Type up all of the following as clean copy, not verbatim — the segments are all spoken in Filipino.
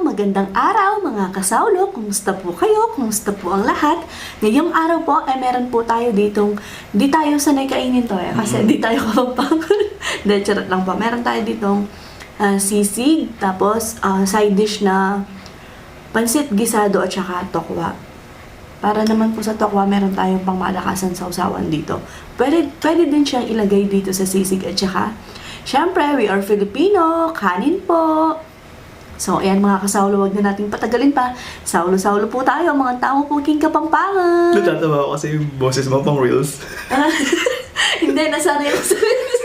magandang araw mga kasawlo. Kumusta po kayo? Kumusta po ang lahat? Ngayong araw po, meron po tayo ditong, di tayo sanay kainin to kasi di tayo kapampangan. Hindi, charot lang po. Meron tayo ditong sisig, tapos side dish na pansit gisado at saka tokwa. Para naman po sa tokwa, meron tayong pangmalakasan sa usawan dito. Pwede din siyang ilagay dito sa sisig at saka, syempre, we are Filipino, kanin po. So, ayan mga kasawlo, wag na natin patagalin pa. Sawlo-sawlo po tayo, mga tao po king Kapampangan. Natatawa ako kasi yung boses mo pang reels. Hindi, nasanay ako sa reels.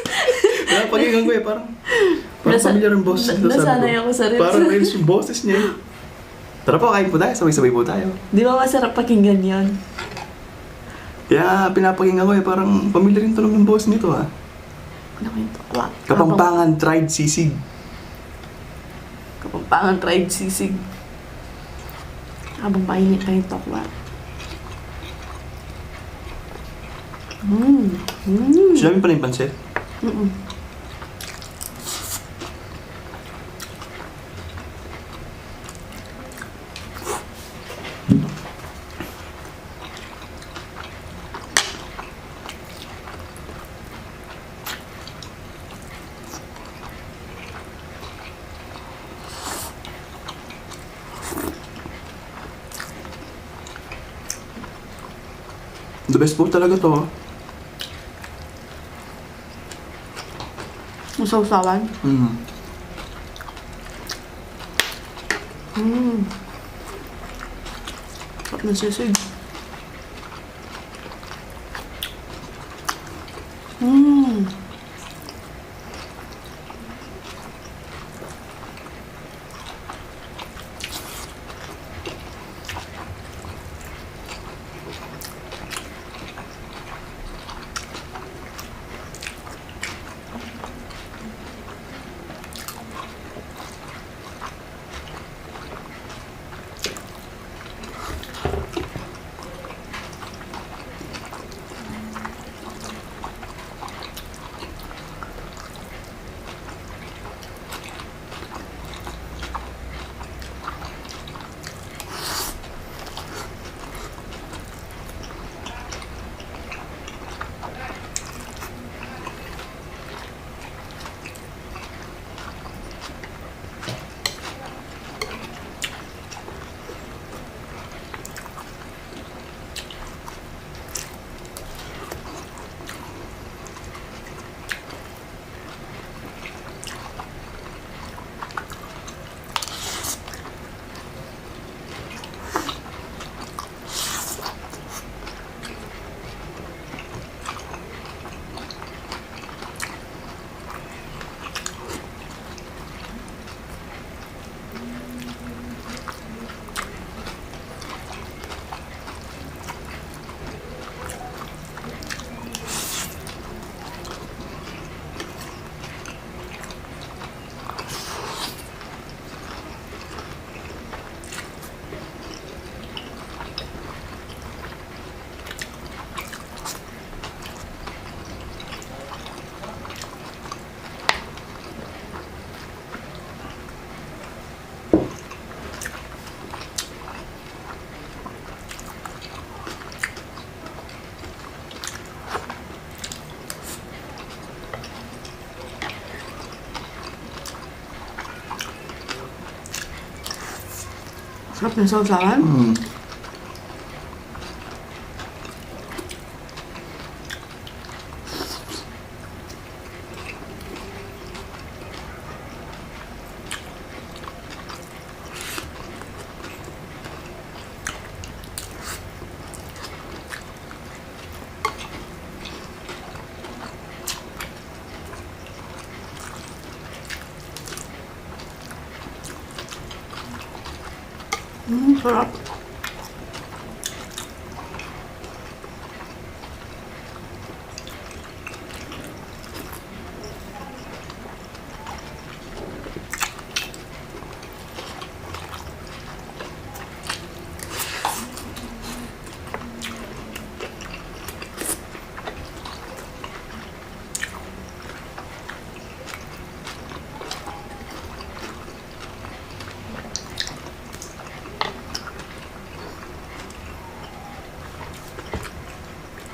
Pagiging ko parang familiar ang boses. Nasanay ako sa reels. Parang reels yung boses niya. Tara po, kain po tayo, sabay-sabay po tayo. Di ba masarap pakinggan yun? Kaya pinapakinggan ko parang familiar yung tunog ng boses nito ha. Ano ko yung tokwa? Kapampangan tried sisig. Kapampangan tried sisig. Habang painit pa yung tokwa. Sinabi pala yung pansit? The best po talaga to. Masawsawan? Sarap ng sisig. Sarap ng sawsawan? Sarap.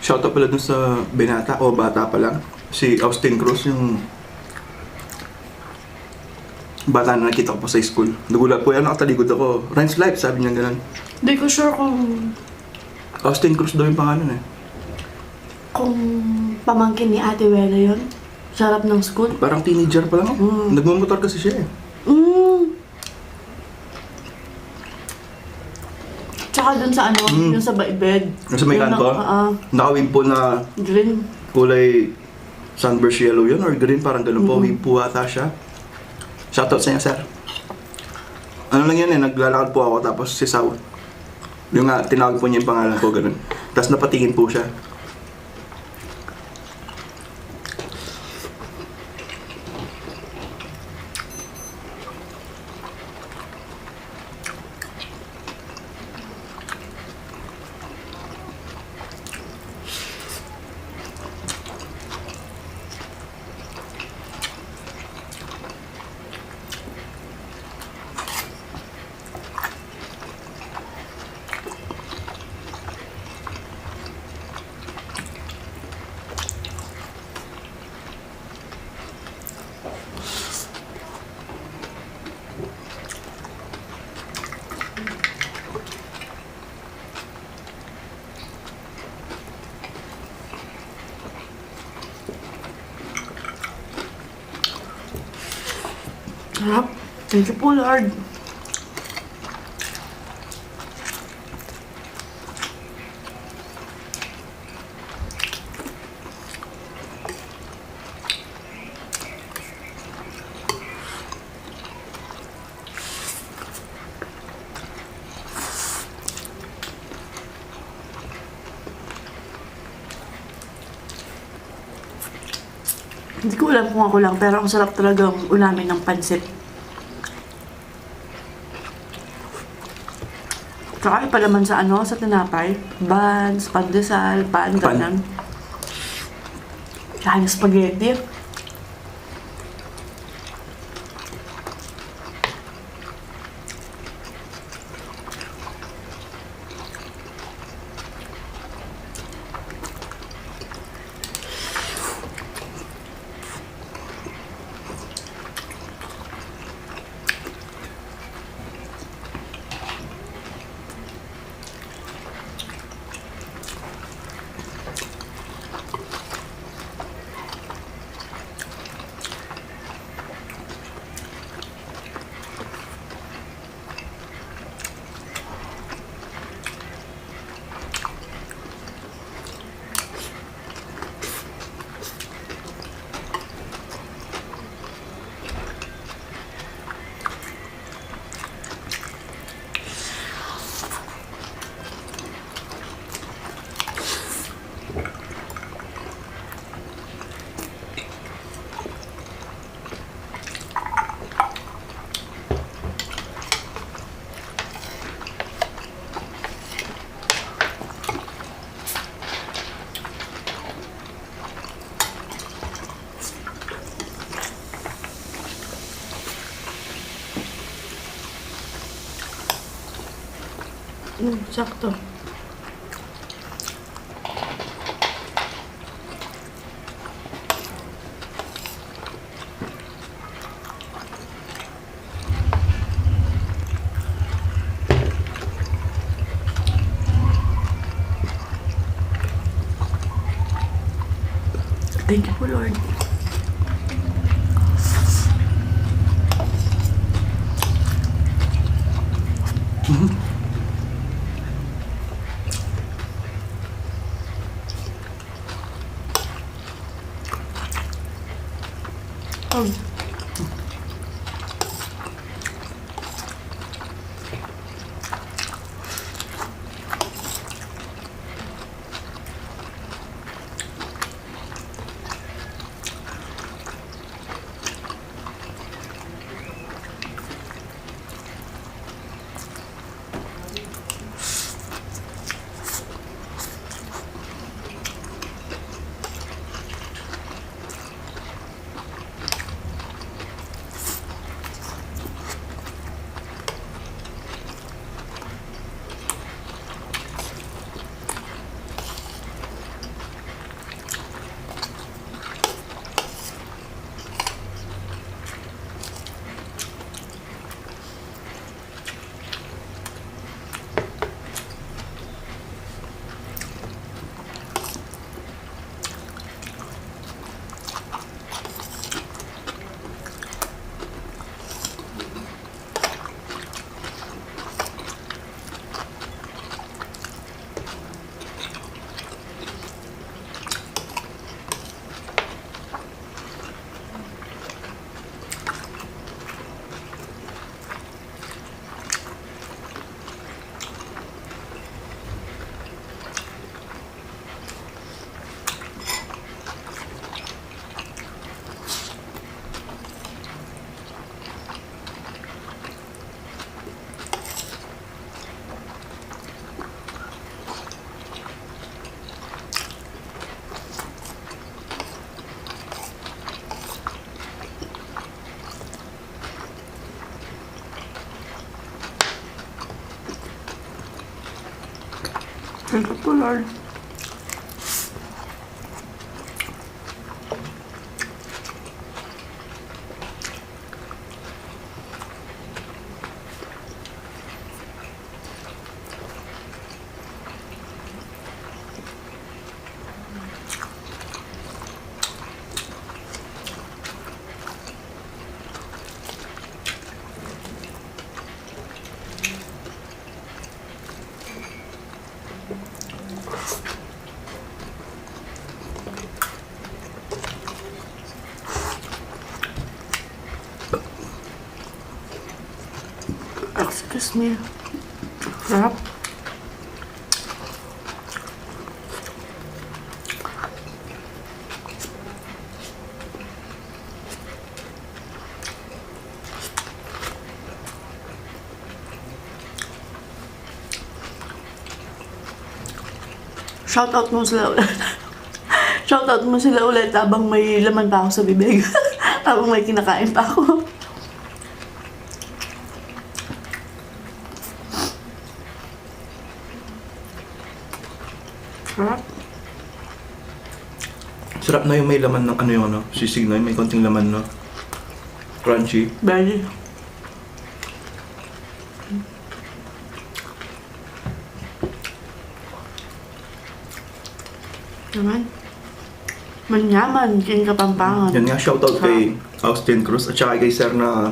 Shoutout pala dun sa binata o bata pa lang. Si Austin Cruz, yung bata na nakita ko pa sa school. Nagulat po yan, nakataligod ako. Ryan's Life, sabi niya ganun. Hindi ko sure kung Austin Cruz daw yung pangalan eh. pamangkin ni Ate Wela yun. Sa harap ng school. Parang teenager pa lang. Nagmamotor kasi siya eh. Tsaka dun sa ano, yung sa bed. Yung sa may kanto, nakawin po na Green. kulay sunburst yellow yun or green, parang ganun po. Wave po ata siya. Shoutout sa inyo, sir. Ano lang yan eh, naglalakad po ako tapos si Sao. Yung nga, tinawag po niya yung pangalan ko, ganun. Tapos napatingin po siya. Sarap. Thank you po, Lord. Hindi ko alam kung ako lang, pero ang sarap talagang ulamin ng pansit. Tsaka pa naman sa ano, sa tinapay. Buns, pandesal, pan, ganyan. Tsaka yung spaghetti. Sakto. Thank you po, Lord. Thank you po, Lord. Excuse me. Sarap. Shoutout mo sila ulit. Shoutout mo sila ulit habang may laman pa ako sa bibig. Habang may kinakain pa ako. Sarap. Sarap na yung may laman ng ano yung ano, sisig na yung may konting laman, no? Crunchy. Very. Naman. Manyaman, king Kapampangan. Yan nga, shoutout kay Austin Cruz at saka kay Sir na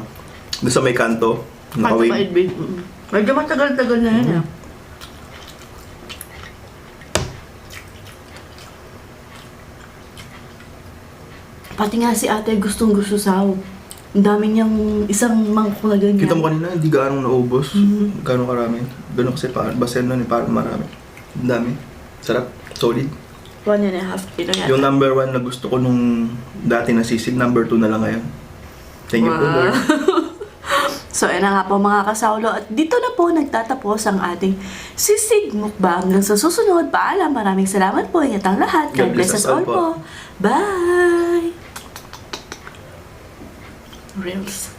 doon sa may kanto. Nakawin. Nakawin. Medyo matagal-tagal na yun, Pati nga si ate gustong-gusto saw. Ang dami niyang isang mangkok na ganyan. Kita mo kanina, hindi gaano naubos. Gaano karami. Ganun kasi basen na ni parang marami. Ang dami. Sarap. Solid. 1.5 kilo yan. Yung number 1 na gusto ko nung dati na sisig, number 2 na lang ngayon. Thank you po, Wow. Lord. So, ayun na nga po mga kasawlo. At dito na po nagtatapos ang ating sisig mukbang. Hanggang sa susunod, paalam. Maraming salamat po. Ingat ang lahat. God bless us all po. Bye! Reels.